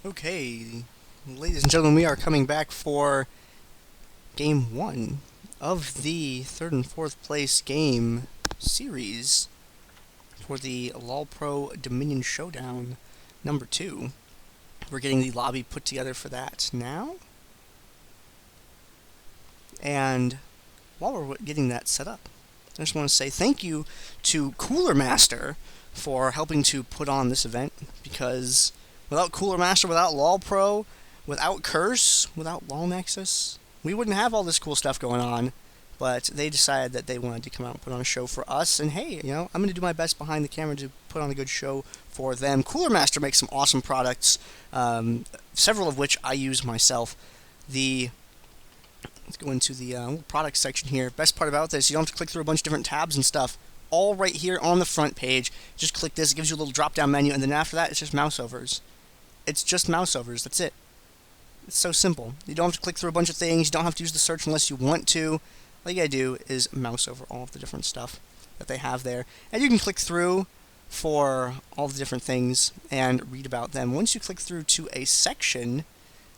Okay, ladies and gentlemen, we are coming back for game one of the third and fourth place game series for the LoLPro Dominion Showdown number 2. We're getting the lobby put together for that now. And while we're getting that set up, I just want to say thank you to Cooler Master for helping to put on this event, because without Cooler Master, without LoLPro, without Curse, without LoL Nexus, we wouldn't have all this cool stuff going on. But they decided that they wanted to come out and put on a show for us, and hey, you know, I'm going to do my best behind the camera to put on a good show for them. Cooler Master makes some awesome products, several of which I use myself. Let's go into the product section here. Best part about this, you don't have to click through a bunch of different tabs and stuff. All right here on the front page. Just click this, it gives you a little drop-down menu, and then after that, it's just mouse overs. It's just mouse overs, that's it. It's so simple. You don't have to click through a bunch of things, you don't have to use the search unless you want to. All you gotta do is mouse over all of the different stuff that they have there. And you can click through for all the different things and read about them. Once you click through to a section,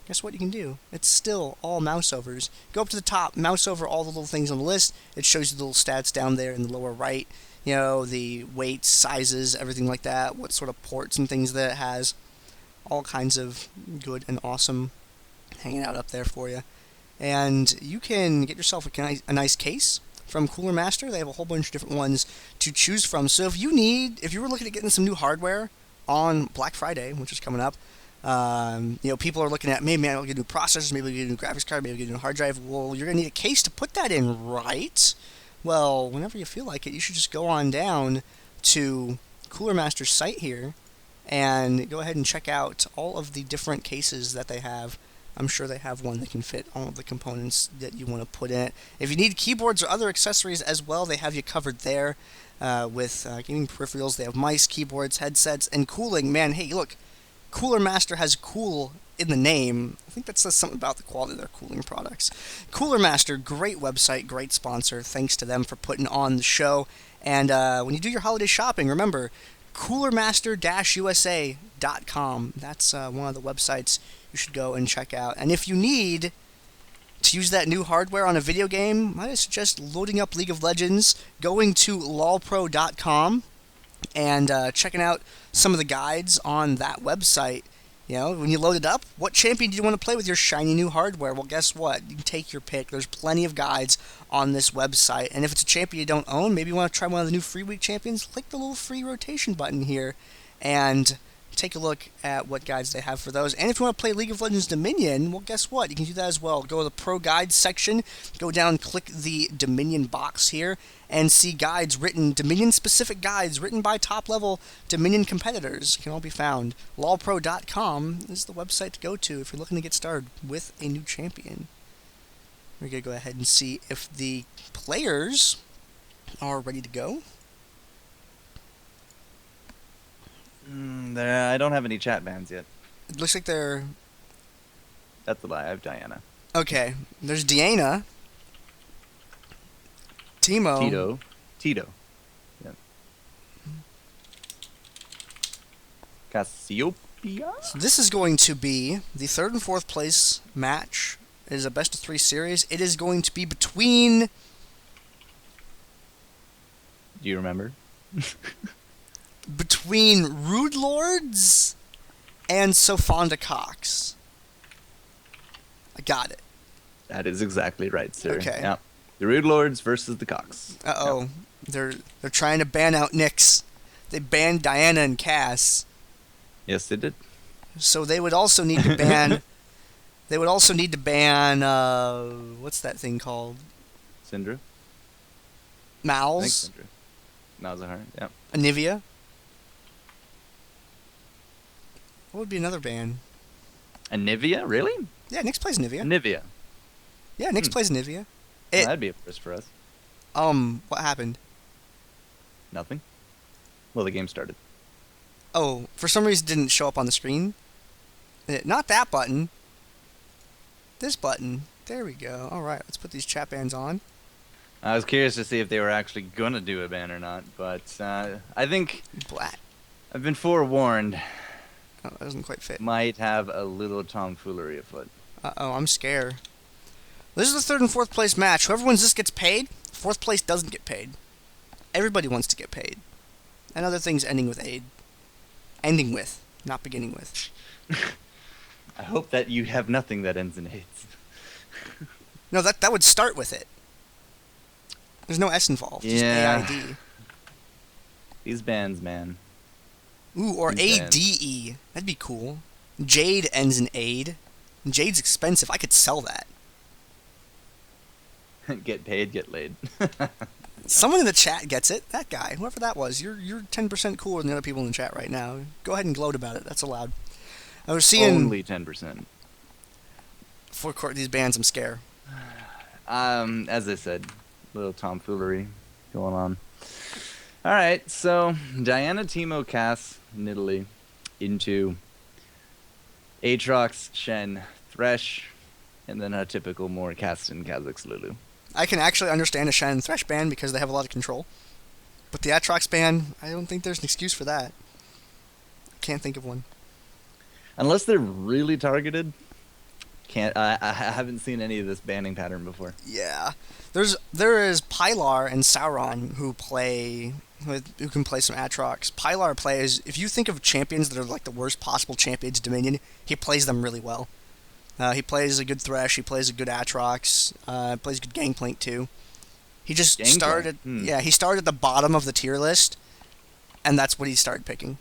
guess what you can do? It's still all mouse overs. Go up to the top, mouse over all the little things on the list. It shows you the little stats down there in the lower right. You know, the weights, sizes, everything like that. What sort of ports and things that it has. All kinds of good and awesome hanging out up there for you. And you can get yourself a nice case from Cooler Master. They have a whole bunch of different ones to choose from. So if you were looking at getting some new hardware on Black Friday, which is coming up, you know, people are looking at, maybe I'll get new processors, maybe I'll get a new graphics card, maybe I'll get a new hard drive. Well, you're going to need a case to put that in, right? Well, whenever you feel like it, you should just go on down to Cooler Master's site here and go ahead and check out all of the different cases that they have. I'm sure they have one that can fit all of the components that you want to put in it. If you need keyboards or other accessories as well, they have you covered there with gaming peripherals. They have mice, keyboards, headsets, and cooling. Man, hey, look, Cooler Master has cool in the name. I think that says something about the quality of their cooling products. Cooler Master, great website, great sponsor. Thanks to them for putting on the show. And when you do your holiday shopping, remember, coolermaster-usa.com. That's one of the websites you should go and check out. And if you need to use that new hardware on a video game, I suggest loading up League of Legends, going to LoLPro.com, and checking out some of the guides on that website. You know, when you load it up, what champion do you want to play with your shiny new hardware? Well, guess what? You can take your pick. There's plenty of guides on this website. And if it's a champion you don't own, maybe you want to try one of the new free week champions, click the little free rotation button here and take a look at what guides they have for those. And if you want to play League of Legends Dominion, well, guess what? You can do that as well. Go to the Pro Guides section, go down, click the Dominion box here, and see guides written, Dominion-specific guides written by top-level Dominion competitors. Can all be found. LoLPro.com is the website to go to if you're looking to get started with a new champion. We're going to go ahead and see if the players are ready to go. I don't have any chat bans yet. It looks like they're... That's a lie. I have Diana. Okay. There's Diana. Teemo. Tito. Yeah. Cassiopeia? So this is going to be the third and fourth place match. It is a best of 3 series. It is going to be between... Do you remember? between Rude Lords and Sofanda Cox. I got it. That is exactly right, sir. Okay. Yeah. The Rude Lords versus the Cox. Uh-oh. Yeah. They're trying to ban out Nyx. They banned Diana and Cass. Yes, they did. So they would also need to ban... They would also need to ban... what's that thing called? Syndra? Mal's? Syndra. Malzahar, yeah. Anivia? What would be another ban? Anivia? Really? Yeah, Nyx plays Anivia. Anivia. Yeah, Nyx plays Anivia. Well, that'd be a first for us. What happened? Nothing. Well, the game started. Oh, for some reason it didn't show up on the screen. Not that button. This button. There we go. Alright, let's put these chat bans on. I was curious to see if they were actually going to do a ban or not, but I think Black. I've been forewarned. Oh, that doesn't quite fit. might have a little tomfoolery afoot. Uh-oh, I'm scared. This is the third and fourth place match. Whoever wins this gets paid. Fourth place doesn't get paid. Everybody wants to get paid. And other things ending with aid. Ending with, not beginning with. I hope that you have nothing that ends in AIDS. No, that would start with it. There's no S involved. Yeah. Just AID. These bands, man. Ooh, or These ADE. That'd be cool. Jade ends in aid. Jade's expensive. I could sell that. Get paid, get laid. Someone in the chat gets it. That guy, whoever that was. You're 10% cooler than the other people in the chat right now. Go ahead and gloat about it. That's allowed. I was seeing Only 10%. FourCourt these bands. I'm scared. As I said, little tomfoolery going on. All right, so Diana, Teemo, Cass, Nidalee into Aatrox, Shen, Thresh, and then a typical more Kassadin, Kha'Zix, Lulu. I can actually understand a Shen and Thresh ban because they have a lot of control. But the Aatrox ban, I don't think there's an excuse for that. Can't think of one. Unless they're really targeted. I haven't seen any of this banning pattern before. Yeah. There is Pilar and Sauron who can play some Aatrox. Pilar plays, if you think of champions that are like the worst possible champions Dominion, he plays them really well. He plays a good Thresh, he plays a good Aatrox, plays a good Gangplank too. He just started, he started at the bottom of the tier list, and that's what he started picking.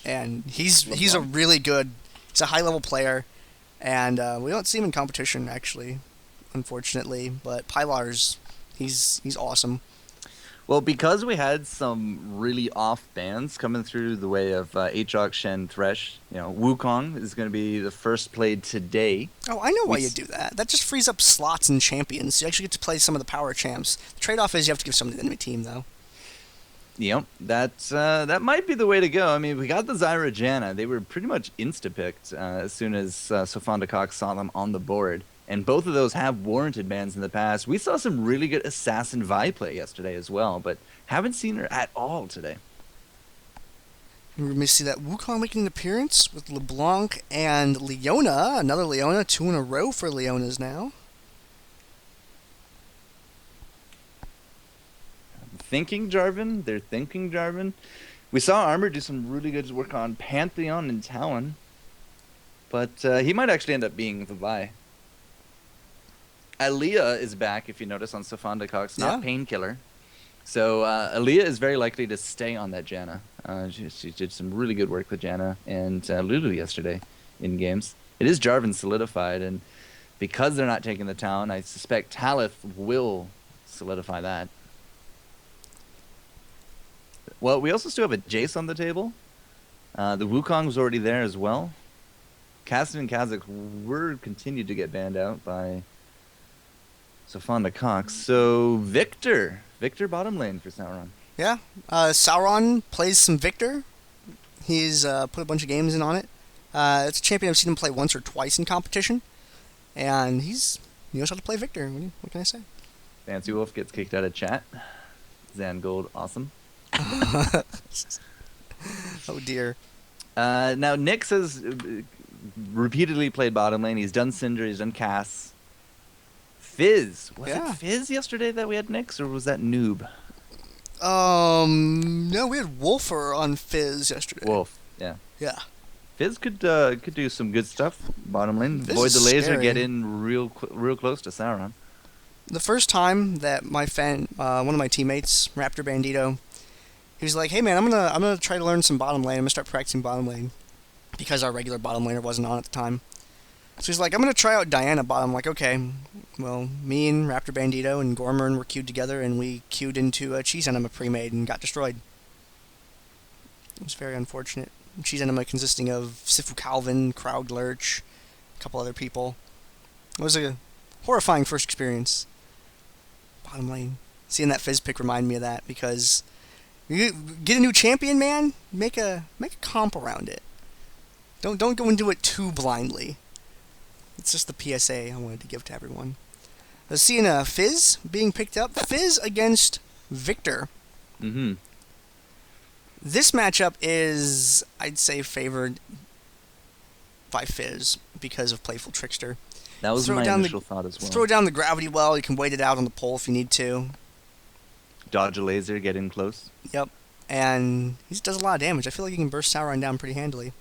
And he's a really good, he's a high level player, and we don't see him in competition actually, unfortunately. But Pilar's, he's awesome. Well, because we had some really off bans coming through the way of Aatrox, Shen, Thresh, Wukong is going to be the first played today. Oh, I know why you do that. That just frees up slots and champions. You actually get to play some of the power champs. The trade-off is you have to give some to the enemy team, though. Yep, that might be the way to go. I mean, we got the Zyra+Janna. They were pretty much insta-picked as soon as Sofanda Cox saw them on the board. And both of those have warranted bans in the past. We saw some really good Assassin Vi play yesterday as well, but haven't seen her at all today. We may see that Wukong making an appearance with LeBlanc and Leona. Another Leona, 2 in a row for Leonas now. Thinking Jarvan. They're thinking Jarvan. We saw Armor do some really good work on Pantheon and Talon, but he might actually end up being the Vi. Aaliyah is back, if you notice, on Sofanda Cox, not Painkiller. So Aaliyah is very likely to stay on that Janna. She did some really good work with Janna and Lulu yesterday in games. It is Jarvan solidified, and because they're not taking the town, I suspect Talith will solidify that. Well, we also still have a Jace on the table. The Wukong was already there as well. Cassadin and Kha'Zix were continued to get banned out by Sofanda Cox. So Viktor bottom lane for Sauron. Yeah, Sauron plays some Viktor. He's put a bunch of games in on it. It's a champion I've seen him play once or twice in competition, and he knows how to play Viktor. What can I say? Fancy Wolf gets kicked out of chat. Zangold, awesome. Oh dear. Now Nyx has repeatedly played bottom lane. He's done Syndra, he's done Cass. Fizz. Was it Fizz yesterday that we had Nyx, or was that Noob? No, we had Wolfer on Fizz yesterday. Wolf, yeah. Yeah. Fizz could do some good stuff bottom lane. Fizz Avoid the laser, scary. get in real close to Sauron. The first time that one of my teammates, Raptor Bandito, he was like, "Hey man, I'm gonna try to learn some bottom lane. I'm gonna start practicing bottom lane," because our regular bottom laner wasn't on at the time. So he's like, "I'm gonna try out Diana bottom." I'm like, okay. Well, me and Raptor Bandito and Gormern were queued together, and we queued into a Cheese Enema pre-made and got destroyed. It was very unfortunate. Cheese Enema consisting of Sifu Calvin, Crowd Lurch, a couple other people. It was a horrifying first experience. Bottom lane. Seeing that Fizz pick reminded me of that, because you get a new champion, man, make a comp around it. Don't go into it too blindly. It's just the PSA I wanted to give to everyone. Seeing a Fizz being picked up. Fizz against Viktor. Mm-hmm. This matchup is, I'd say, favored by Fizz because of Playful Trickster. That was my initial thought as well. Throw down the gravity well. You can wait it out on the pole if you need to. Dodge a laser, get in close. Yep. And he just does a lot of damage. I feel like he can burst Sauron down pretty handily.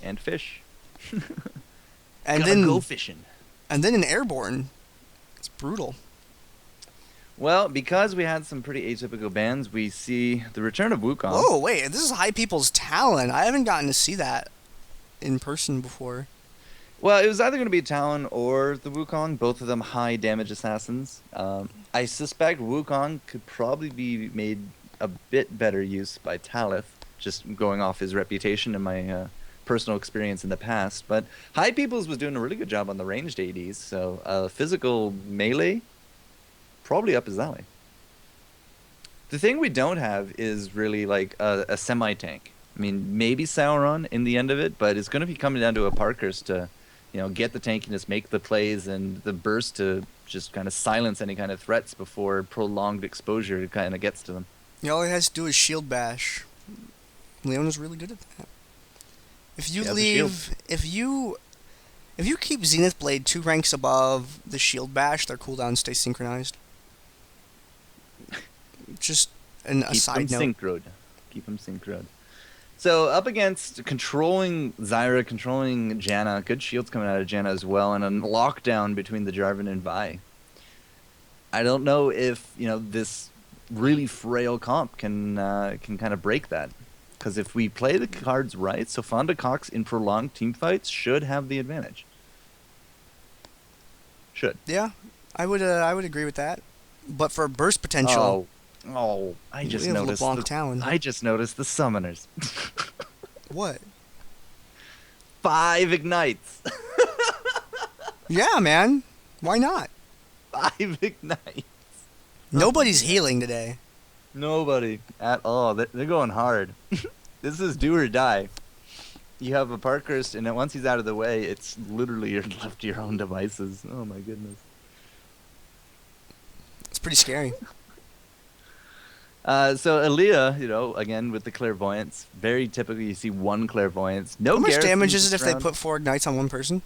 And fish. And Gotta go fishing. And then in Airborne, it's brutal. Well, because we had some pretty atypical bans, we see the return of Wukong. Oh, wait. This is High People's Talon. I haven't gotten to see that in person before. Well, it was either going to be Talon or the Wukong, both of them high damage assassins. I suspect Wukong could probably be made a bit better use by Talith, just going off his reputation and my personal experience in the past. But High People's was doing a really good job on the ranged ADs, so physical melee, probably up his alley. The thing we don't have is really like a semi-tank. I mean, maybe Sauron in the end of it, but it's going to be coming down to a Parkhurst to, get the tankiness, make the plays, and the burst to just kind of silence any kind of threats before prolonged exposure kind of gets to them. All he has to do is shield bash. Leona's really good at that. If you if you keep Zenith Blade 2 ranks above the shield bash, their cooldown stays synchronized. Just a side note. Keep them synchroed. So up against controlling Zyra, controlling Janna, good shields coming out of Janna as well, and a lockdown between the Jarvan and Vi. I don't know if this really frail comp can kind of break that, because if we play the cards right, Sofanda Cox in prolonged team fights should have the advantage. Should. Yeah, I would agree with that. But for burst potential. I just noticed the summoners. What? 5 ignites. Yeah, man. Why not? 5 ignites. Nobody's healing today. Nobody at all. They're going hard. This is do or die. You have a Parkhurst, and once he's out of the way, it's literally you're left to your own devices. Oh my goodness. It's pretty scary. So Aaliyah, again with the clairvoyance, very typically you see one clairvoyance. No. How much damage is it if they put 4 ignites on one person?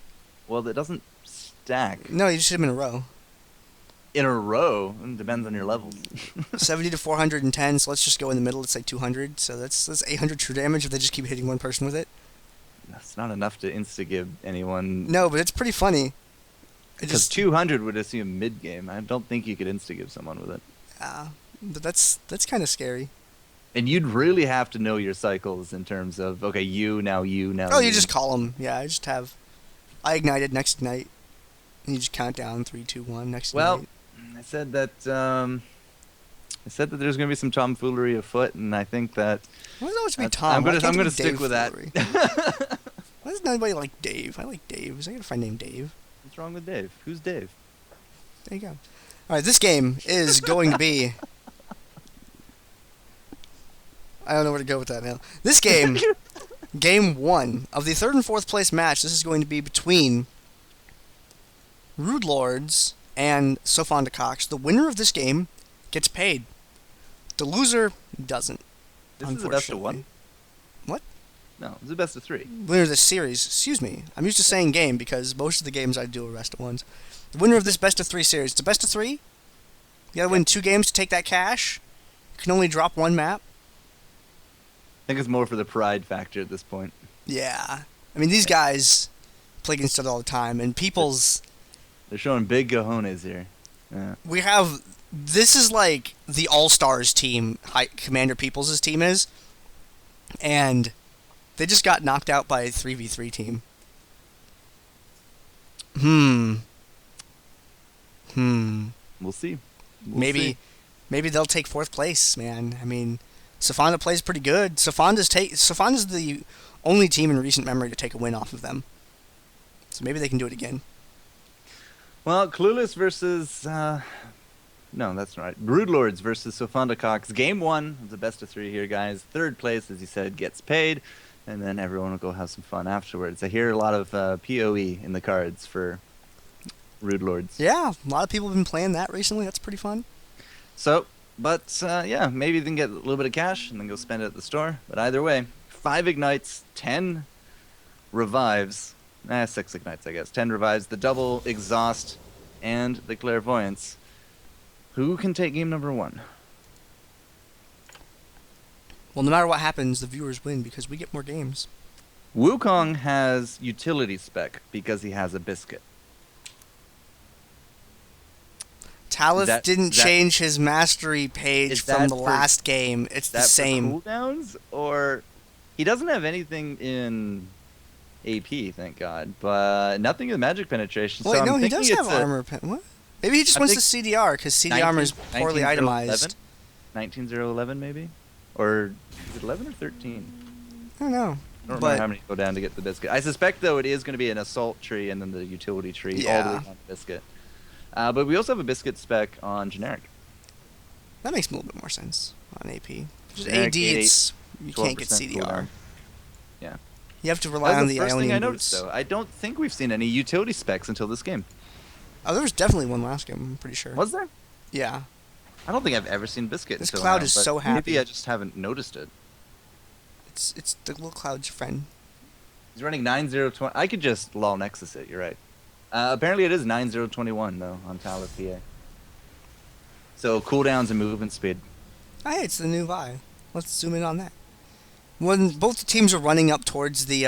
Well, it doesn't stack. No, you just hit them in a row. In a row? It depends on your levels. 70 to 410, so let's just go in the middle. Let's say 200. So that's 800 true damage if they just keep hitting one person with it. That's not enough to insta-give anyone. No, but it's pretty funny. Because 200 would assume mid-game. I don't think you could insta-give someone with it. But that's kind of scary. And you'd really have to know your cycles in terms of, okay, you, now you, now Oh, you just call them. Yeah, I ignited, next ignite. And you just count down, 3, 2, 1, next ignite. Well, I said that there's going to be some tomfoolery afoot, and I think that... Why does it always be Tom? I'm going to stick with that. Why doesn't anybody like Dave? I like Dave. I got a friend named Dave. What's wrong with Dave? Who's Dave? There you go. Alright, this game is going to be... I don't know where to go with that now. This game, game 1 of the 3rd and 4th place match, this is going to be between Rude Lords and Sofanda Cox. The winner of this game gets paid. The loser doesn't. This is the best of 1? What? No, it's the best of 3. Winner of this series. Excuse me. I'm used to saying game because most of the games I do are best of 1s. The winner of this best of 3 series. It's a best of 3. You gotta win 2 games to take that cash. You can only drop 1 map. I think it's more for the pride factor at this point. Yeah. I mean, these guys play against each other all the time, and They're showing big cojones here. Yeah. This is like the All-Stars team, Commander Peoples' team is, and they just got knocked out by a 3v3 team. We'll see. Maybe they'll take 4th place, man. I mean... Sofanda plays pretty good. Sofanda's the only team in recent memory to take a win off of them. So maybe they can do it again. Well, Clueless versus... no, that's right. Brood Lords versus Sofanda Cox. Game 1 of the best of 3 here, guys. 3rd place, as you said, gets paid. And then everyone will go have some fun afterwards. I hear a lot of PoE in the cards for Brood Lords. Yeah, a lot of people have been playing that recently. That's pretty fun. So... But, yeah, maybe they can get a little bit of cash and then go spend it at the store. But either way, 5 ignites, 10 revives. 6 ignites, I guess. 10 revives, the double exhaust, and the clairvoyance. Who can take game number 1? Well, no matter what happens, the viewers win because we get more games. Wukong has utility spec because he has a biscuit. Talith didn't change his mastery page from the last game. It's the same. For cooldowns, or he doesn't have anything in AP, thank God, but nothing in magic penetration. Wait, so no, I'm he does thinking have armor. What? Maybe he just wants the CDR because CD armor is poorly itemized. 19-0-11 maybe, or is it 11 or 13? I don't know. I don't remember how many go down to get the biscuit. I suspect though it is going to be an assault tree and then the utility tree all the way down to biscuit. But we also have a biscuit spec on generic. That makes a little bit more sense on AP. Just Generic AD, you can't get CDR. Cooldown. Yeah. You have to rely on the Ionian first thing I boots. noticed, though. I don't think we've seen any utility specs until this game. Oh, there was definitely one last game, I'm pretty sure. Was there? Yeah. I don't think I've ever seen biscuit This until cloud now, is but so happy. maybe I just haven't noticed it. It's the little cloud's friend. He's running 9-0-20. I could just lol Nexus it, you're right. Apparently it is 9-0-21, though, on Talith PA. So cooldowns and movement speed. Oh, hey, it's the new Vi. Let's zoom in on that. When both the teams are running up towards the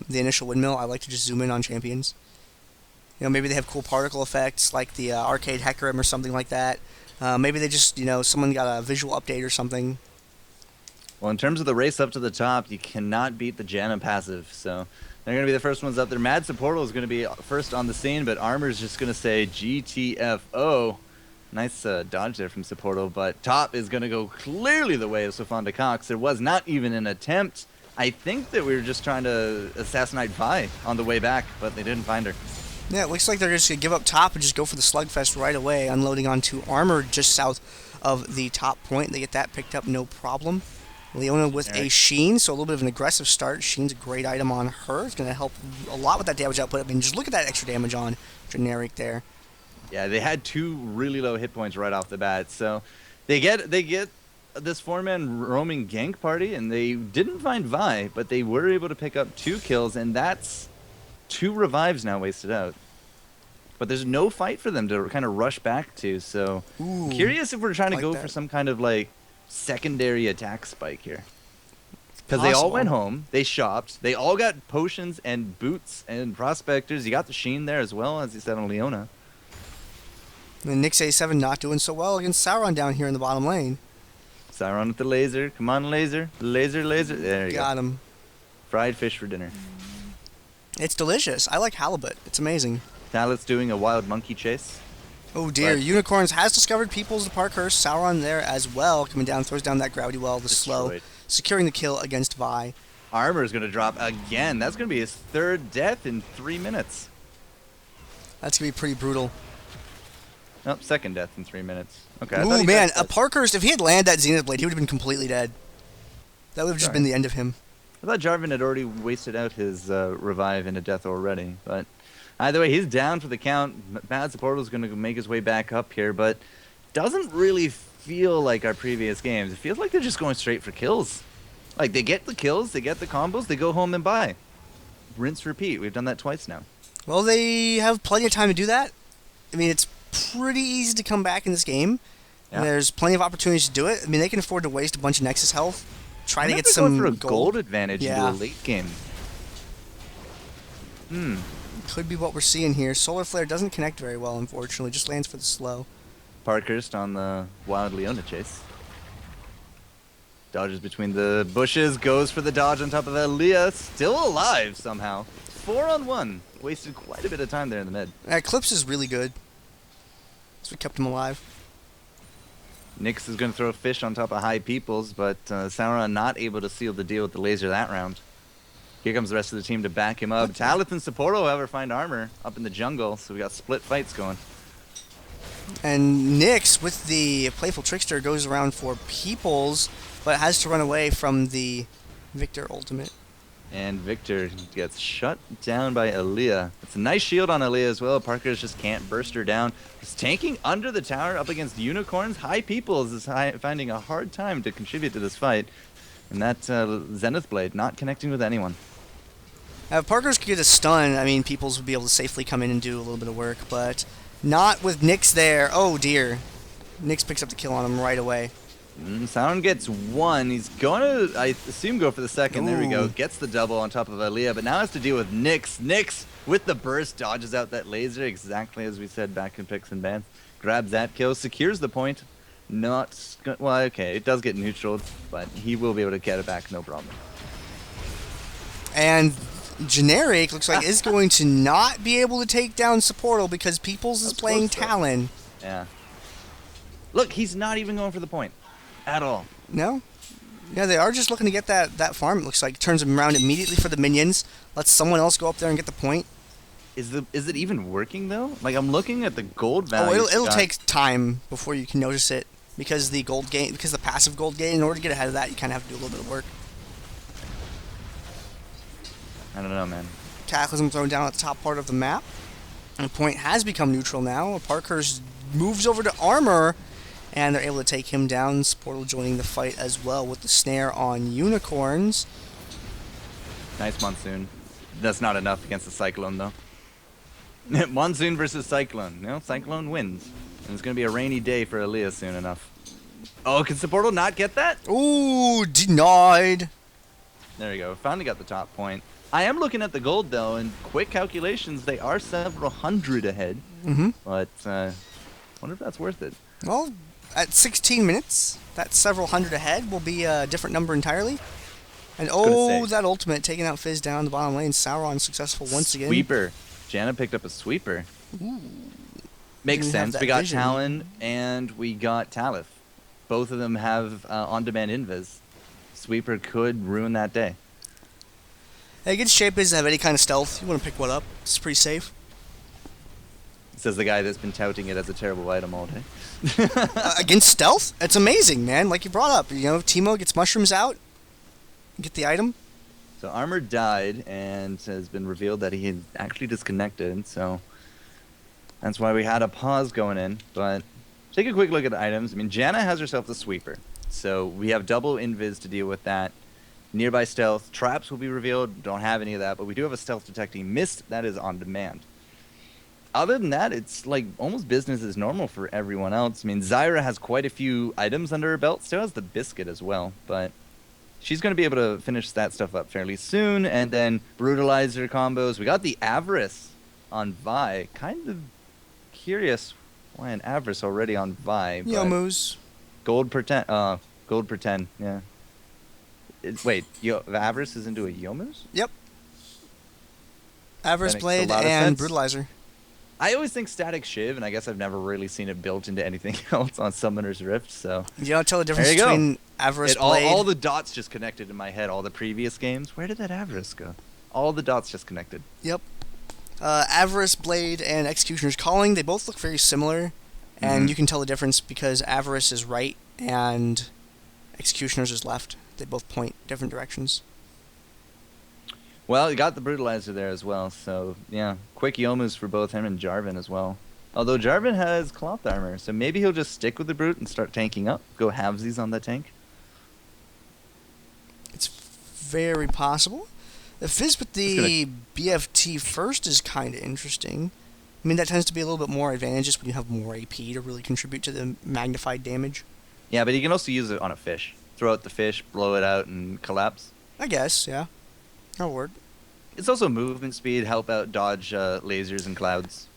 initial windmill, I like to just zoom in on champions. You know, maybe they have cool particle effects, like the Arcade Hecarim or something like that. Maybe they just, you know, someone got a visual update or something. Well, in terms of the race up to the top, you cannot beat the Janna passive, so they're going to be the first ones up there. Mad Supportal is going to be first on the scene, but Armor's just going to say GTFO. Nice dodge there from Supportal, but top is going to go clearly the way of Sofanda Cox. There was not even an attempt. I think that we were just trying to assassinate Vi on the way back, but they didn't find her. Yeah, it looks like they're just going to give up top and just go for the Slugfest right away, unloading onto Armor just south of the top point. They get that picked up, no problem. Leona with a Sheen, so a little bit of an aggressive start. Sheen's a great item on her. It's going to help a lot with that damage output. I mean, just look at that extra damage on generic there. Yeah, they had 2 really low hit points right off the bat, so they get this 4-man roaming gank party, and they didn't find Vi, but they were able to pick up 2 kills, and that's 2 revives now wasted out. But there's no fight for them to kind of rush back to, so curious if we're trying to go for some kind of like secondary attack spike here. Because they all went home, they shopped, they all got potions and boots and prospectors. You got the Sheen there as well, as you said on Leona. And Nyx A7 not doing so well against Sauron down here in the bottom lane. Sauron with the laser. Come on, laser. Laser, laser. There you go. Got him. Fried fish for dinner. It's delicious. I like halibut. It's amazing. Talith's doing a wild monkey chase. Oh dear, Unicorns has discovered Peoples the Parkhurst. Sauron there as well, coming down, throws down that Grouty Well, the slow, securing the kill against Vi. Armor's going to drop again. That's going to be his 3rd death in 3 minutes. That's going to be pretty brutal. Nope, 2nd death in 3 minutes. Okay. Ooh, man, a Parkhurst, if he had landed that Zenith Blade, he would have been completely dead. That would have just been the end of him. I thought Jarvan had already wasted out his revive into death already, but either way, he's down for the count. Mad Supportal is going to make his way back up here, but doesn't really feel like our previous games. It feels like they're just going straight for kills. Like, they get the kills, they get the combos, they go home and buy. Rinse, repeat. We've done that twice now. Well, they have plenty of time to do that. I mean, it's pretty easy to come back in this game. Yeah. There's plenty of opportunities to do it. I mean, they can afford to waste a bunch of Nexus health. Try to get some for a gold advantage into a late game. Could be what we're seeing here. Solar Flare doesn't connect very well, unfortunately. Just lands for the slow. Parkhurst on the wild Leona chase. Dodges between the bushes, goes for the dodge on top of Aaliyah. Still alive somehow. 4-on-1. Wasted quite a bit of time there in the mid. Eclipse is really good. So we kept him alive. Nyx is going to throw a fish on top of High Peoples, but Sauron not able to seal the deal with the laser that round. Here comes the rest of the team to back him up. Talith and Supporto, however, find armor up in the jungle, so we got split fights going. And Nyx, with the Playful Trickster, goes around for Peoples, but has to run away from the Viktor ultimate. And Viktor gets shut down by Aaliyah. It's a nice shield on Aaliyah as well. Parker just can't burst her down. He's tanking under the tower up against Unicorns. High Peoples is finding a hard time to contribute to this fight. And that Zenith Blade not connecting with anyone. If Parker's could get a stun, I mean, Peoples would be able to safely come in and do a little bit of work, but not with Nyx there. Oh, dear. Nyx picks up the kill on him right away. Sound gets one. He's going to, I assume, go for the second. Ooh. There we go. Gets the double on top of Aaliyah, but now has to deal with Nyx. Nyx, with the burst, dodges out that laser, exactly as we said back in picks and bans. Grabs that kill, secures the point. Not, well, okay, it does get neutraled, but he will be able to get it back, no problem. And Generic looks like is going to not be able to take down Supportal because Peoples is playing Talon. Yeah. Look, he's not even going for the point at all. No? Yeah, they are just looking to get that farm, it looks like. Turns them around immediately for the minions. Lets someone else go up there and get the point. Is it even working, though? Like, I'm looking at the gold value. Oh, it'll take time before you can notice it. Because the gold gain, because the passive gold gain, in order to get ahead of that, you kind of have to do a little bit of work. I don't know, man. Cataclysm thrown down at the top part of the map. And the point has become neutral now. Parkhurst moves over to Armor, and they're able to take him down. Sportal joining the fight as well with the snare on Unicorns. Nice Monsoon. That's not enough against the Cyclone, though. Monsoon versus Cyclone. No, Cyclone wins. And it's going to be a rainy day for Aaliyah soon enough. Oh, can Supportal not get that? Ooh, denied. There we go. Finally got the top point. I am looking at the gold, though, and quick calculations, they are several hundred ahead. Mm-hmm. But I wonder if that's worth it. Well, at 16 minutes, that several hundred ahead will be a different number entirely. And oh, that ultimate taking out Fizz down the bottom lane. Sauron successful once again. Sweeper. Janna picked up a sweeper. Ooh. Makes sense. We got vision. Talon and we got Talith. Both of them have on-demand invis. Sweeper could ruin that day. Hey, good shape is to have any kind of stealth. You want to pick one up. It's pretty safe. Says the guy that's been touting it as a terrible item all day. Against stealth? It's amazing, man. Like you brought up. You know, Teemo gets mushrooms out. Get the item. So Armor died and has been revealed that he had actually disconnected. So that's why we had a pause going in. But take a quick look at the items. I mean, Janna has herself the sweeper. So we have double invis to deal with that. Nearby stealth. Traps will be revealed. Don't have any of that. But we do have a stealth detecting mist that is on demand. Other than that, it's like almost business as normal for everyone else. I mean, Zyra has quite a few items under her belt. Still has the biscuit as well. But she's going to be able to finish that stuff up fairly soon. And then Brutalizer combos. We got the Avarice on Vi. Kind of curious why an Avarice already on Vi. Yomus. Gold per 10. Gold per 10, yeah. Wait, the Avarice is into a Yomus? Yep. Avarice Blade and Brutalizer. I always think Static Shiv, and I guess I've never really seen it built into anything else on Summoner's Rift, so... You don't tell the difference between Avarice Blade... All the dots just connected in my head, all the previous games. Where did that Avarice go? All the dots just connected. Yep. Avarice Blade and Executioner's Calling, they both look very similar, and you can tell the difference because Avarice is right and Executioner's is left. They both point different directions. Well, you got the Brutalizer there as well, so yeah, quick Yomus for both him and Jarvan as well. Although Jarvan has cloth armor, so maybe he'll just stick with the Brute and start tanking up. Go halvesies on that tank. It's very possible. The Fizz with the BFT first is kind of interesting. I mean, that tends to be a little bit more advantageous when you have more AP to really contribute to the magnified damage. Yeah, but you can also use it on a fish. Throw out the fish, blow it out, and collapse. I guess, yeah. That'll work. It's also movement speed, help out dodge lasers and clouds.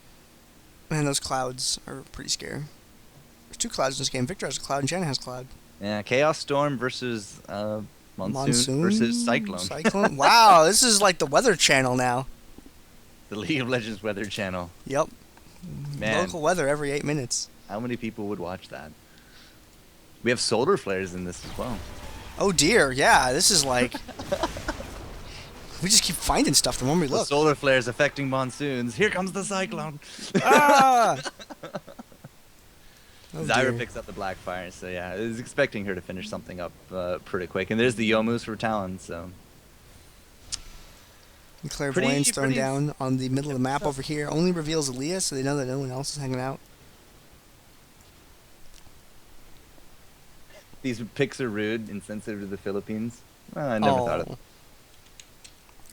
Man, those clouds are pretty scary. There's two clouds in this game. Victor has a cloud and Janna has a cloud. Yeah, Chaos Storm versus Monsoon versus Cyclone. Wow, this is like the Weather Channel now. The League of Legends Weather Channel. Yep. Man. Local weather every 8 minutes. How many people would watch that? We have solar flares in this as well. Oh dear, yeah, this is like... we just keep finding stuff the more we look. The solar flares affecting monsoons. Here comes the cyclone. Ah! Oh, Zyra dear. picks up the Blackfire, so yeah, I was expecting her to finish something up pretty quick. And there's the Yomus for Talon, so... And Clairvoyance thrown down on the middle of the map over here. Only reveals Aaliyah, so they know that no one else is hanging out. These picks are rude, insensitive to the Philippines. Well, I never thought of it.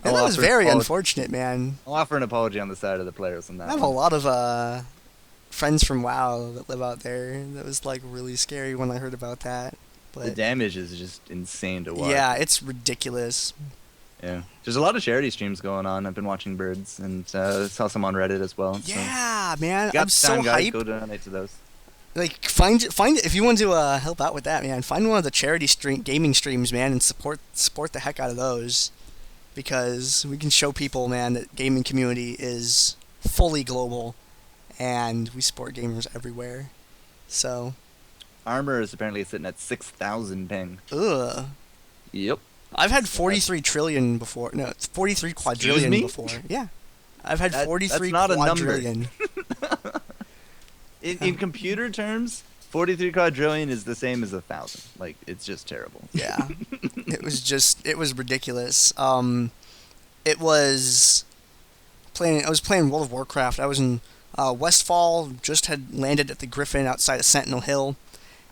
Yeah, that was very unfortunate, man. I'll offer an apology on the side of the players on that. I have a lot of friends from WoW that live out there. That was like really scary when I heard about that. But the damage is just insane to watch. Yeah, it's ridiculous. Yeah, there's a lot of charity streams going on. I've been watching Birds and saw some on Reddit as well. Yeah, man, I'm so hyped. Go donate to those. Like, find if you want to help out with that, man. Find one of the charity gaming streams, man, and support the heck out of those, because we can show people, man, that gaming community is fully global, and we support gamers everywhere. So, Armor is apparently sitting at 6,000 ping. Ugh. Yep. I've had 43 trillion before. No, it's 43 quadrillion before. Yeah, I've had 43 quadrillion. In computer terms, 43 quadrillion is the same as 1,000. Like, it's just terrible. Yeah, it was ridiculous. I was playing World of Warcraft. I was in Westfall, just had landed at the Griffin outside of Sentinel Hill,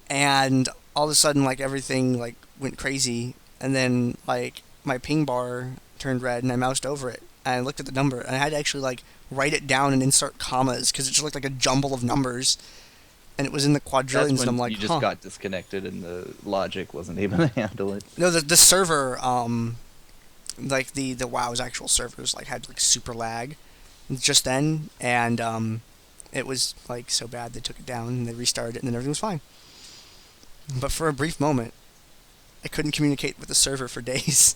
and all of a sudden, like, everything like went crazy, and then like my ping bar turned red, and I moused over it, and I looked at the number, and I had to actually like write it down and insert commas because it just looked like a jumble of numbers, and it was in the quadrillions. And I'm like, you just got disconnected, and the logic wasn't able to handle it. No, the server, like the WoW's actual servers, like had like super lag just then, and it was like so bad they took it down and they restarted it, and then everything was fine. But for a brief moment, I couldn't communicate with the server for days.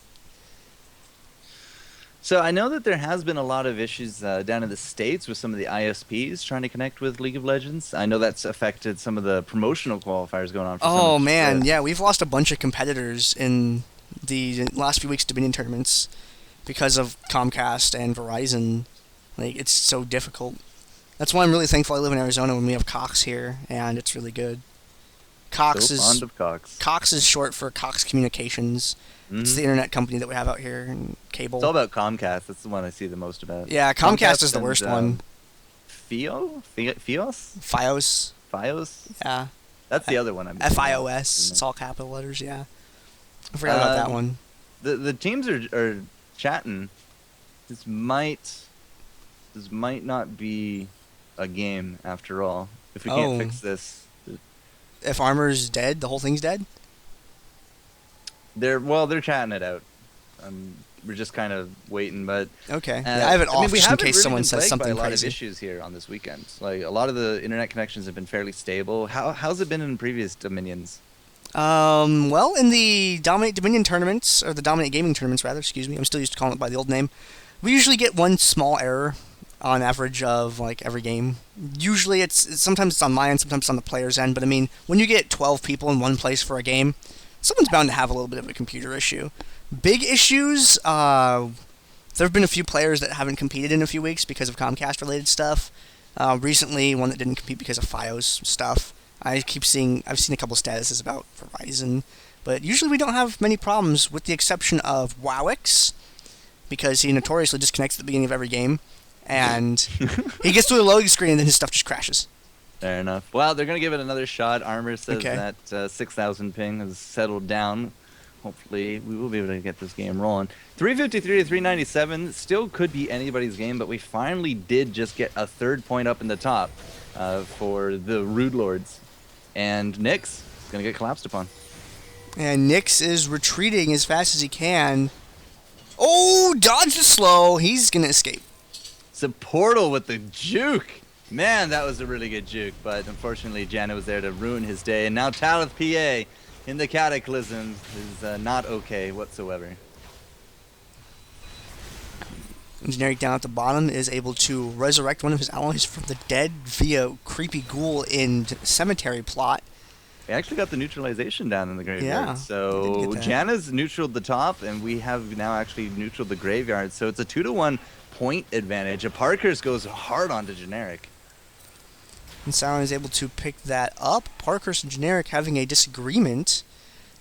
So I know that there has been a lot of issues down in the States with some of the ISPs trying to connect with League of Legends. I know that's affected some of the promotional qualifiers going on. Oh man, yeah, we've lost a bunch of competitors in the last few weeks of Dominion tournaments because of Comcast and Verizon. Like, it's so difficult. That's why I'm really thankful I live in Arizona when we have Cox here, and it's really good. Cox fond of Cox. Cox is short for Cox Communications. Mm-hmm. It's the internet company that we have out here, and cable. It's all about Comcast. That's the one I see the most about. Yeah, Comcast is the worst one. Fios? Fios? Yeah. That's the other one. FIOS. It's all capital letters, yeah. I forgot about that one. The teams are chatting. This might not be a game after all. If we can't fix this. If Armor's dead, the whole thing's dead? They're chatting it out. We're just kind of waiting, but okay. Yeah, I have it off just in case someone says something crazy. A lot of issues here on this weekend. Like, a lot of the internet connections have been fairly stable. How's it been in previous Dominions? Well, in the Dominate Dominion tournaments, or the Dominate Gaming tournaments, rather, excuse me. I'm still used to calling it by the old name. We usually get one small error on average of like every game. Usually sometimes it's on my end, sometimes it's on the player's end, but I mean, when you get 12 people in one place for a game, someone's bound to have a little bit of a computer issue. Big issues, there have been a few players that haven't competed in a few weeks because of Comcast related stuff. Recently, one that didn't compete because of Fios stuff. I've seen a couple statuses about Verizon, but usually we don't have many problems, with the exception of Wowix, because he notoriously disconnects at the beginning of every game, and he gets to the loading screen and then his stuff just crashes. Fair enough. Well, they're going to give it another shot. Armor says that 6,000 ping has settled down. Hopefully, we will be able to get this game rolling. 353 to 397 still could be anybody's game, but we finally did just get a third point up in the top for the Rude Lords. And Nyx is going to get collapsed upon. And Nyx is retreating as fast as he can. Oh, dodge the slow. He's going to escape. It's a portal with the juke. Man, that was a really good juke, but unfortunately Janna was there to ruin his day, and now Talith PA in the Cataclysm is not okay whatsoever. Generic down at the bottom is able to resurrect one of his allies from the dead via creepy ghoul in cemetery plot. We actually got the neutralization down in the graveyard. Yeah, so Janna's neutraled the top, and we have now actually neutraled the graveyard. So it's a 2-to-1 point advantage. A Parker's goes hard onto Generic. And Sauron is able to pick that up. Parker's and Generic having a disagreement.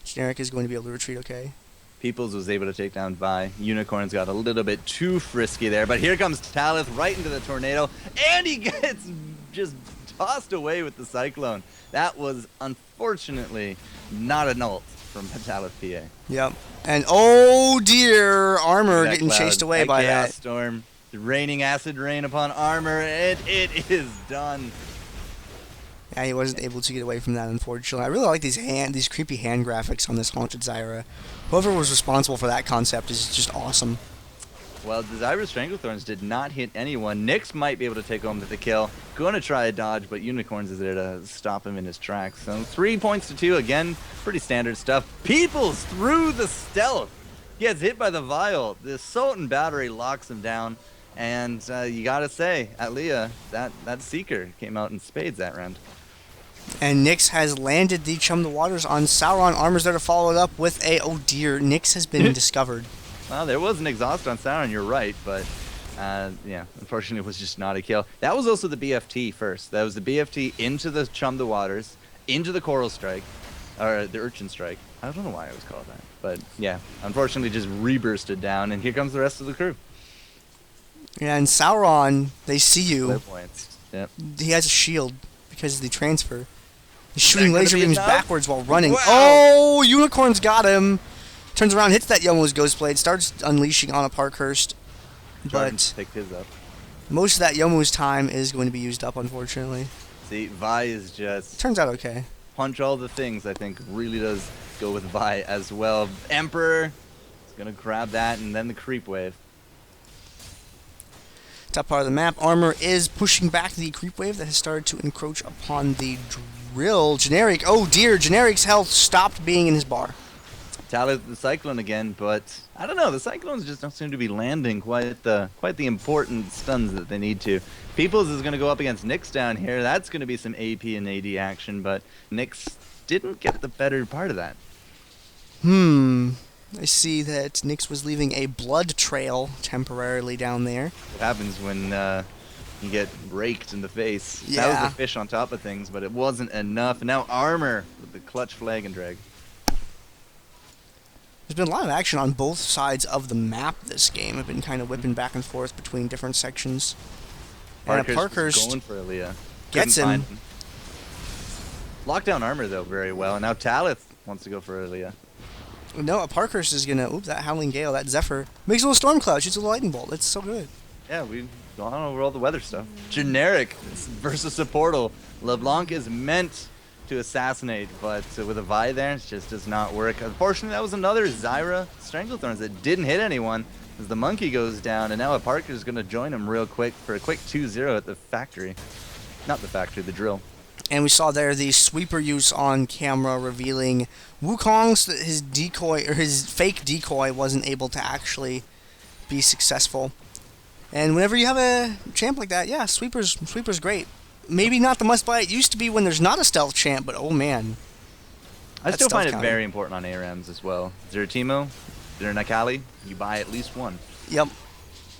Generic is going to be able to retreat okay. Peoples was able to take down Vi. Unicorn's got a little bit too frisky there, but here comes Talith right into the tornado, and he gets just tossed away with the Cyclone. That was unfortunately not an ult. from Metallic PA. Yep. And oh dear, Armor That getting cloud, chased away that by Chaos that. Storm, raining acid rain upon Armor, and it is done. Yeah, he wasn't able to get away from that, unfortunately. I really like these creepy hand graphics on this Haunted Zyra. Whoever was responsible for that concept is just awesome. Well, the Zyra Stranglethorns did not hit anyone. Nyx might be able to take home the kill. Going to try a dodge, but Unicorns is there to stop him in his tracks. So 3 points to 2. Again, pretty standard stuff. Peoples through the stealth. Gets hit by the Vial. The Assault and Battery locks him down. And you gotta say, Atlea, that Seeker came out in spades that round. And Nyx has landed the Chum the Waters on Sauron. Armor's there to follow it up with a, oh dear, Nyx has been discovered. Well, there was an exhaust on Sauron, you're right, but yeah, unfortunately it was just not a kill. That was also the BFT first. That was the BFT into the Chum the Waters, into the Coral Strike, or the Urchin Strike. I don't know why it was called that, but yeah, unfortunately just rebursted down, and here comes the rest of the crew. Yeah, and Sauron, they see you. Points. Yep. He has a shield because of the transfer. He's shooting gonna laser be beams enough? backwards while running. Wow. Oh, Unicorn's got him. Turns around, hits that Yomo's Ghost Blade, starts unleashing on a Parkhurst. But Picked his up. most of that Yomo's time is going to be used up, unfortunately. See, Vi is just Turns out okay. punch all the things. I think really does go with Vi as well. Emperor is gonna grab that, and then the creep wave. Top part of the map, Armor is pushing back the creep wave that has started to encroach upon the drill. Generic, oh dear, Generic's health stopped being in his bar. Tally the Cyclone again, but I don't know. The Cyclones just don't seem to be landing quite the important stuns that they need to. Peoples is going to go up against Nyx down here. That's going to be some AP and AD action, but Nyx didn't get the better part of that. I see that Nyx was leaving a blood trail temporarily down there. What happens when you get raked in the face? Yeah. That was the fish on top of things, but it wasn't enough. And now Armor with the clutch flag and drag. There's been a lot of action on both sides of the map this game. I've been kind of whipping back and forth between different sections. And Parkhurst going for Aaliyah. gets Couldn't him. find Lockdown Armor, though, very well. Now Talith wants to go for Aaliyah. No, a Parkhurst is going to... Oops, that Howling Gale, that Zephyr. Makes a little Storm Cloud, shoots a little Lightning Bolt. That's so good. Yeah, we've gone over all the weather stuff. Generic versus a Portal. LeBlanc is meant to assassinate, but with a Vi there, it just does not work. Unfortunately, that was another Zyra Stranglethorns that didn't hit anyone as the monkey goes down, and now a Parker's going to join him real quick for a quick 2-0 at the factory. Not the factory, the drill. And we saw there the sweeper use on camera revealing Wukong's his decoy, or his fake decoy wasn't able to actually be successful. And whenever you have a champ like that, yeah, sweeper's great. Maybe not the must-buy it used to be when there's not a stealth champ, but oh man. I still find it counter. very important on ARAMs as well. Is there a Teemo? Is there an Akali? You buy at least one. Yep.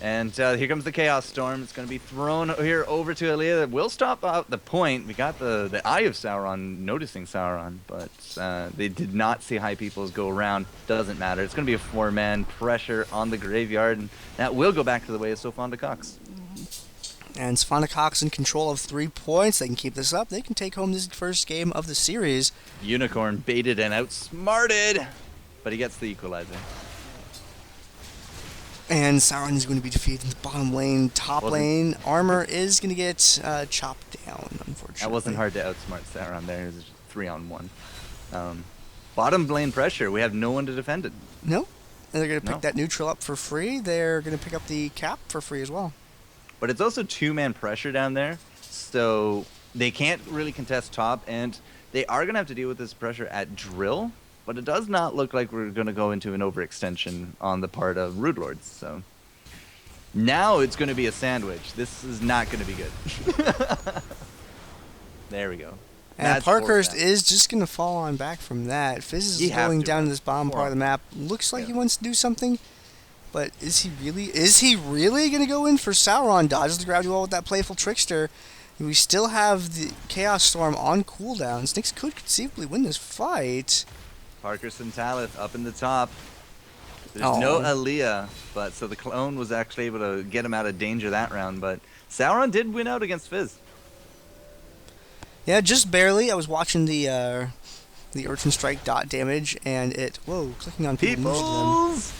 And here comes the Chaos Storm. It's going to be thrown here over to Aaliyah. That will stop out the point. We got the Eye of Sauron noticing Sauron, but they did not see High Peoples go around. Doesn't matter. It's going to be a 4-man pressure on the graveyard, and that will go back to the way of Sofanda Cox. And Sofanda Cox in control of 3 points. They can keep this up. They can take home this first game of the series. Unicorn baited and outsmarted, but he gets the equalizer. And Sauron is going to be defeated in the bottom lane. Top lane, Armor is going to get chopped down, unfortunately. That wasn't hard to outsmart Sauron there. It was 3-on-1. Bottom lane pressure. We have no one to defend it. Nope. And they're going to pick that neutral up for free. They're going to pick up the cap for free as well. But it's also 2-man pressure down there, so they can't really contest top, and they are going to have to deal with this pressure at drill, but it does not look like we're going to go into an overextension on the part of Rude Lords. So now it's going to be a sandwich. This is not going to be good. There we go. And Parkhurst is just going to fall on back from that. Fizz is going down to this bottom part of the map. Looks like he wants to do something. But is he really going to go in for Sauron? Dodges the grab duel with that Playful Trickster. We still have the Chaos Storm on cooldown. Snakes could conceivably win this fight. Parkhurst and Talith up in the top. There's no Aaliyah, but so the clone was actually able to get him out of danger that round. But Sauron did win out against Fizz. Yeah, just barely. I was watching the The Urchin Strike dot damage, and it... Whoa, clicking on people moves Peoples!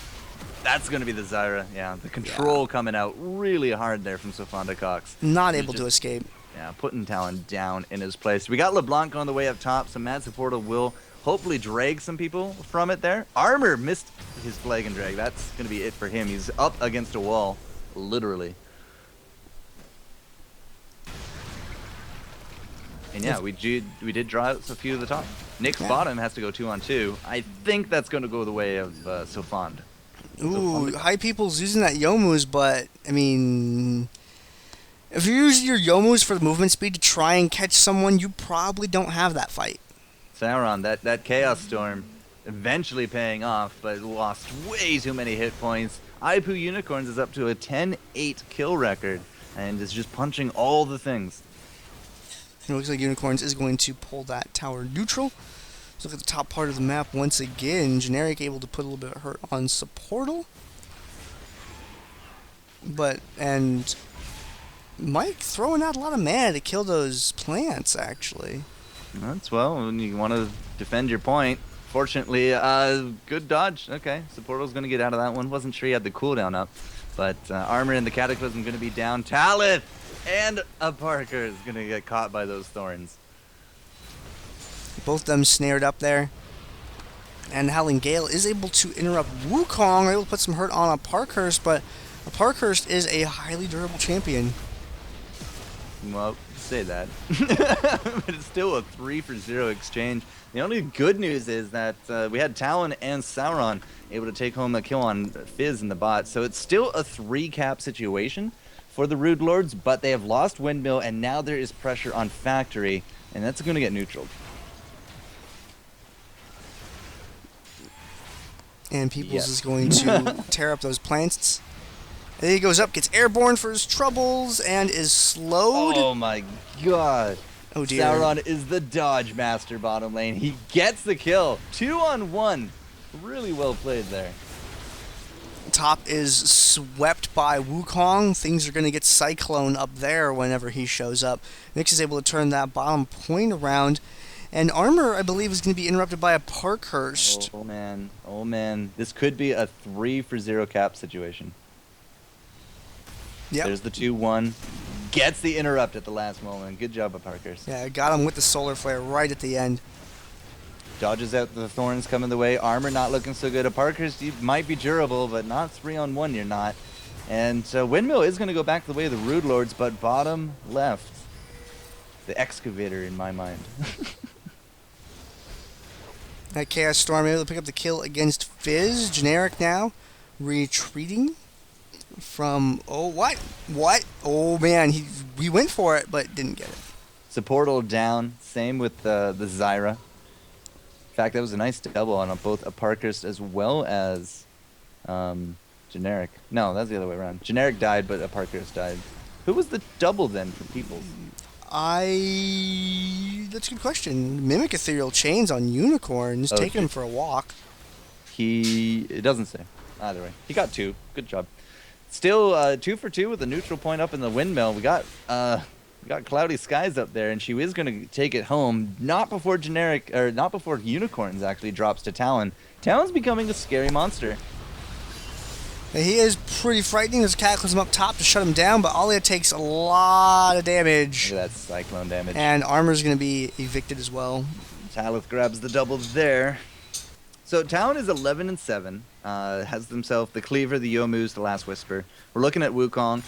That's going to be the Zyra. Yeah, the control coming out really hard there from Sofanda Cox. Not able to escape. Yeah, putting Talon down in his place. We got LeBlanc on the way up top, so Mad Supporter will hopefully drag some people from it there. Armor missed his flag and drag. That's going to be it for him. He's up against a wall, literally. And yeah, we did draw out a few of the top. Nick's bottom has to go 2-on-2. I think that's going to go the way of Sofand. Ooh, High People's using that Youmuu's, but, I mean... If you're using your Youmuu's for the movement speed to try and catch someone, you probably don't have that fight. Sauron, that Chaos Storm eventually paying off, but lost way too many hit points. Aipu Unicorns is up to a 10-8 kill record, and is just punching all the things. It looks like Unicorns is going to pull that tower neutral. Let's look at the top part of the map once again. Generic able to put a little bit of hurt on Supportal. And Mike throwing out a lot of mana to kill those plants, actually. That's well, when you want to defend your point. Fortunately, good dodge. Okay, Supportal's going to get out of that one. Wasn't sure he had the cooldown up. But Armor and the Cataclysm going to be down. Talon and a Parker is going to get caught by those thorns. Both of them snared up there. And Howling Gale is able to interrupt Wukong, able to put some hurt on a Parkhurst, but a Parkhurst is a highly durable champion. Well, say that. But it's still a 3-for-0 exchange. The only good news is that we had Talon and Sauron able to take home a kill on Fizz in the bot, so it's still a 3-cap situation for the Rude Lords, but they have lost Windmill, and now there is pressure on Factory, and that's going to get neutral. And Peoples is going to tear up those plants. And he goes up, gets airborne for his troubles, and is slowed. Oh my god. Oh dear. Sauron is the dodge master bottom lane. He gets the kill. 2-on-1. Really well played there. Top is swept by Wukong. Things are going to get Cyclone up there whenever he shows up. Nyx is able to turn that bottom point around. And Armor, I believe, is going to be interrupted by a Parkhurst. Oh man. Oh man. This could be a 3-for-0 cap situation. Yep. There's the 2-1. Gets the interrupt at the last moment. Good job of Parkhurst. Yeah, got him with the Solar Flare right at the end. Dodges out the thorns coming the way. Armor not looking so good. A Parkhurst, you might be durable, but not 3-on-1 you're not. And Windmill is going to go back the way of the Rude Lords, but bottom left. The Excavator in my mind. That Chaos Storm able to pick up the kill against Fizz. Generic now retreating from... Oh, what? Oh, man. He went for it, but didn't get it. Supportal down. Same with the Zyra. In fact, that was a nice double on both a Parkhurst as well as Generic. No, that's the other way around. Generic died, but a Parkhurst died. Who was the double then for Peoples? That's a good question. Mimic Ethereal Chains on Unicorns, taking him for a walk. It doesn't say. Either way. He got 2. Good job. Still 2 for 2 with a neutral point up in the Windmill. We got Cloudy Skies up there, and she is going to take it home. Not before Unicorns actually drops to Talon. Talon's becoming a scary monster. He is pretty frightening. There's a Cataclysm up top to shut him down, but Alia takes a lot of damage. Look at that Cyclone damage. And Armor's going to be evicted as well. Talith grabs the double there. So Talon is 11-7. Has himself the Cleaver, the Youmuu's, the Last Whisper. We're looking at Wukong.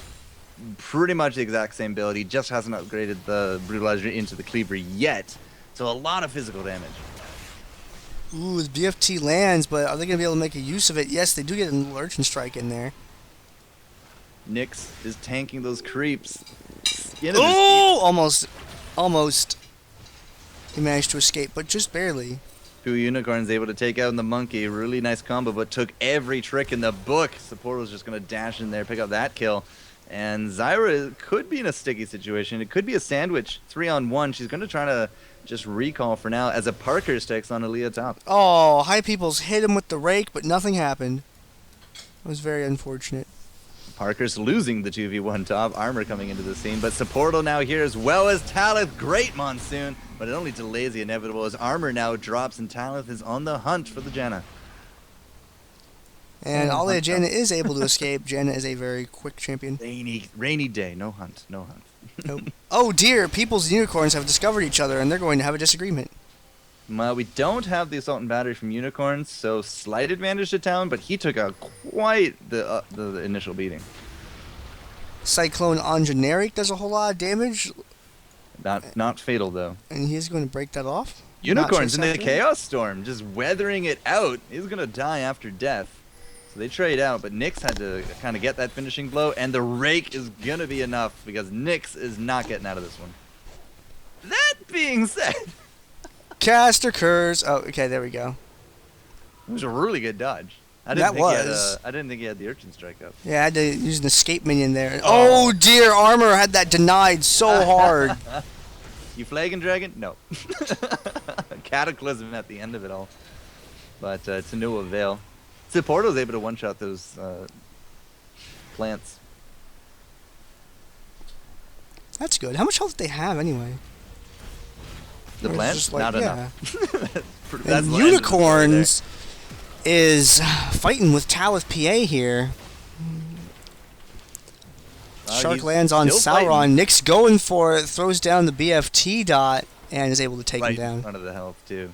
Pretty much the exact same build. He just hasn't upgraded the Brutalizer into the Cleaver yet. So a lot of physical damage. Ooh, the BFT lands, but are they going to be able to make a use of it? Yes, they do get an Lurchin Strike in there. Nyx is tanking those creeps. Oh, almost. He managed to escape, but just barely. 2 Unicorns able to take out the Monkey. Really nice combo, but took every trick in the book. Support was just going to dash in there, pick up that kill. And Zyra could be in a sticky situation. It could be a sandwich. 3-on-1. She's going to try to just recall for now as a Parker takes on Aaliyah top. Oh, High People's hit him with the rake, but nothing happened. It was very unfortunate. Parker's losing the 2v1 top. Armor coming into the scene, but Supportal now here as well as Talith. Great Monsoon, but it only delays the inevitable as Armor now drops and Talith is on the hunt for the Janna. And LoLPro is able to escape. Janna is a very quick champion. Rainy day, no hunt, no hunt. Nope. Oh dear, people's unicorns have discovered each other and they're going to have a disagreement. Well, we don't have the Assault and Battery from Unicorns, so slight advantage to Talon, but he took out quite the initial beating. Cyclone on generic does a whole lot of damage. Not fatal, though. And he's going to break that off. Unicorns in the Chaos Storm, just weathering it out. He's going to die after death. So they trade out, but Nyx had to kind of get that finishing blow, and the Rake is going to be enough because Nyx is not getting out of this one. That being said... Caster Curse. Oh, okay, there we go. It was a really good dodge. I didn't think he had the Urchin Strike up. Yeah, I had to use an escape minion there. Oh dear, Armor had that denied so hard. You Flagon Dragon? No. Cataclysm at the end of it all. But to no avail. Supporto was able to one-shot those plants. That's good. How much health do they have anyway? The plants? Not enough. And Unicorns is fighting with Talith PA here. Shark lands on Sauron. Nyx going for it, throws down the BFT dot, and is able to take him down. In front of the health, too.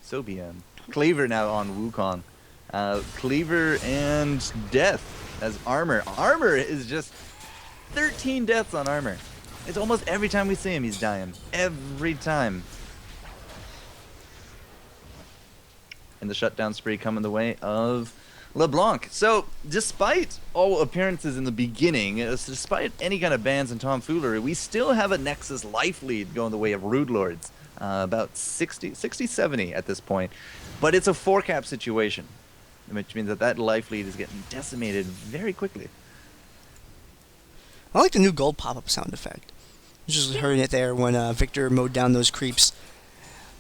So BM. Cleaver now on Wukong. Cleaver and Death as Armor. Armor is just 13 deaths on Armor. It's almost every time we see him, he's dying. Every time. And the shutdown spree coming the way of LeBlanc. So, despite all appearances in the beginning, despite any kind of bans and tomfoolery, we still have a Nexus life lead going the way of Rude Lords. About 60-70 at this point. But it's a 4-cap situation, which means that life lead is getting decimated very quickly. I like the new gold pop-up sound effect. Just hearing it there when Viktor mowed down those creeps.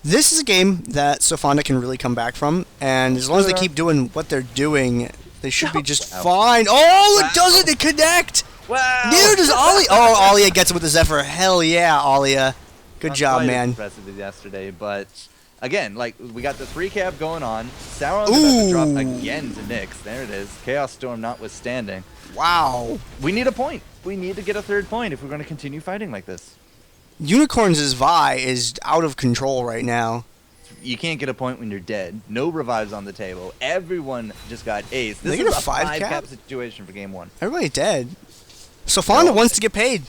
This is a game that Sofanda can really come back from, and as long as they keep doing what they're doing, they should be just fine. Oh, it doesn't! It connect! Wow! Neither does Ollie. Oh, Alia gets it with the Zephyr. Hell yeah, Alia. Good job, man. Impressive yesterday, but again, like we got the 3-cap going on. Sauron's about to drop again to Nyx. There it is. Chaos Storm notwithstanding. Wow. We need a point. We need to get a 3rd point if we're going to continue fighting like this. Unicorns' Vi is out of control right now. You can't get a point when you're dead. No revives on the table. Everyone just got ace. This is a 5-cap situation for game 1. Everybody's dead. Sofanda wants to get paid.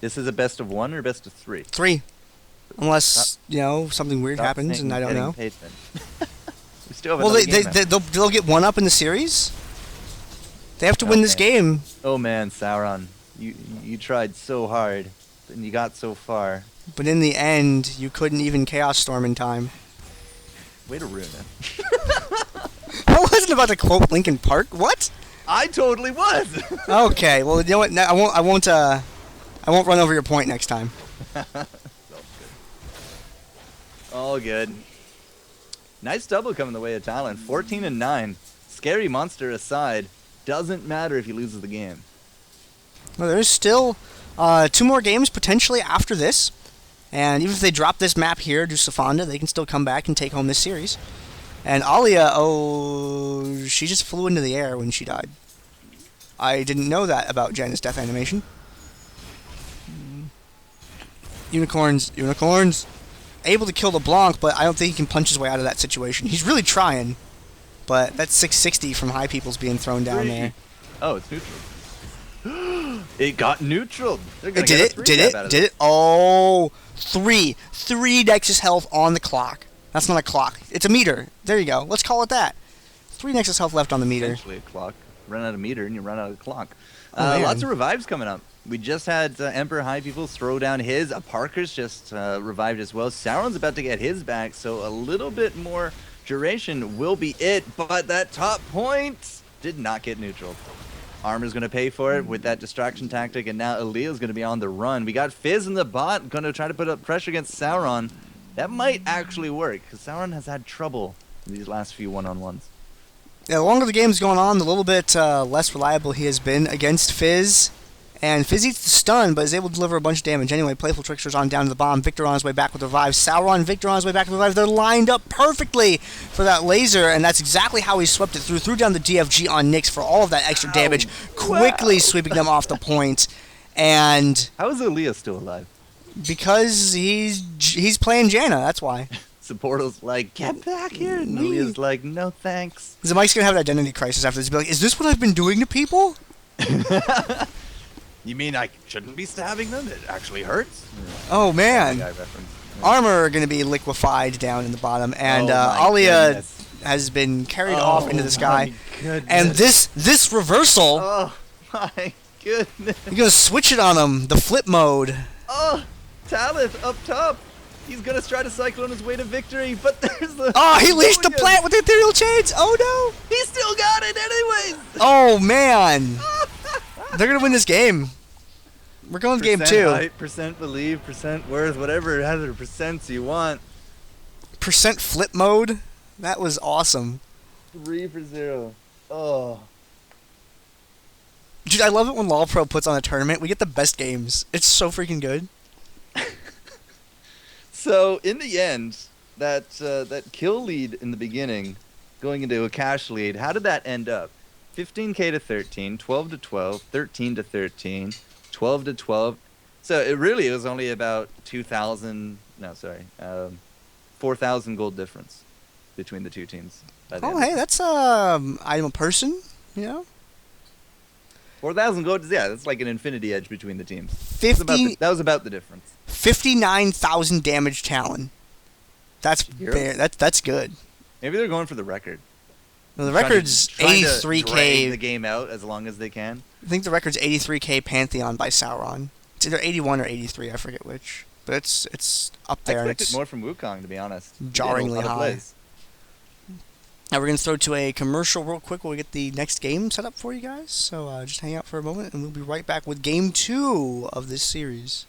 This is a best of 1 or best of 3? 3. Unless, something weird happens and I don't know. We still have they'll get 1 up in the series? They have to win this game. Oh man, Sauron. You tried so hard, and you got so far. But in the end, you couldn't even Chaos Storm in time. Way to ruin it. I wasn't about to quote Linkin Park. What? I totally was. Okay, well, you know what? I won't run over your point next time. All good. Nice double coming the way of Talon. 14 and 9. Scary monster aside, doesn't matter if he loses the game. Well, there's still 2 more games potentially after this. And even if they drop this map here to Sofanda, they can still come back and take home this series. And Alia, she just flew into the air when she died. I didn't know that about Janna's death animation. Unicorns. Able to kill LeBlanc, but I don't think he can punch his way out of that situation. He's really trying. But that's 660 from high people's being thrown down there. Oh, it's neutral. It got neutral. Did it? Oh, 3 Nexus health on the clock. That's not a clock. It's a meter. There you go. Let's call it that. 3 Nexus health left on the meter. Essentially a clock. Run out of meter and you run out of clock. Lots of revives coming up. We just had Emperor High People throw down his. Parker's just revived as well. Sauron's about to get his back, so a little bit more duration will be it. But that top point did not get neutral. Armor's going to pay for it with that distraction tactic, and now Aaliyah's going to be on the run. We got Fizz in the bot, going to try to put up pressure against Sauron. That might actually work, because Sauron has had trouble in these last few one-on-ones. Yeah, the longer the game's going on, the little bit less reliable he has been against Fizz. And Fizz eats the stun, but is able to deliver a bunch of damage. Anyway, Playful Trickster's on down to the bomb. Viktor on his way back with the revive. Sauron, Viktor on his way back with the revive. They're lined up perfectly for that laser, and that's exactly how he swept it through. Threw down the DFG on Nyx for all of that extra damage, quickly sweeping them off the point. And how is Aaliyah still alive? because he's playing Janna, that's why. Supporters like, get back here, and Aaliyah's like, no thanks. So Mike's gonna have an identity crisis after this. He'll be like, is this what I've been doing to people? You mean I shouldn't be stabbing them? It actually hurts? Oh, man. Yeah. Armor are going to be liquefied down in the bottom, and my Alia goodness. has been carried off into the sky. My And this reversal, Oh my goodness. you're going to switch it on him, the flip mode. Oh, Talon up top. He's gonna try to cyclone his way to victory, but there's the. Oh, he leashed the plant with the ethereal chains. Oh no. He still got it anyways. Oh man. They're going to win this game. We're going game 2. Height, percent believe, percent worth, whatever other percents you want. Percent flip mode. That was awesome. 3 for 0. Oh. Dude, I love it when LoLPro puts on a tournament. We get the best games. It's so freaking good. So in the end, that kill lead in the beginning, going into a cash lead, how did that end up? 15k to 13, 12 to 12, 13 to 13, 12 to 12. So it was only about 4,000 gold difference between the two teams. Oh, hey, that's I'm a person, you know. 4,000 gold, yeah, that's like an infinity edge between the teams. 50. That was about the difference. 59,000 damage Talon. That's that's good. Maybe they're going for the record. Well, the record's Trying to 83k. drag the game out as long as they can. I think the record's 83k Pantheon by Sauron. It's either 81 or 83, I forget which. But it's up there. I expected more from Wukong, to be honest. Jarringly high. Plays. Now we're going to throw to a commercial real quick while we get the next game set up for you guys. So just hang out for a moment, and we'll be right back with Game 2 of this series.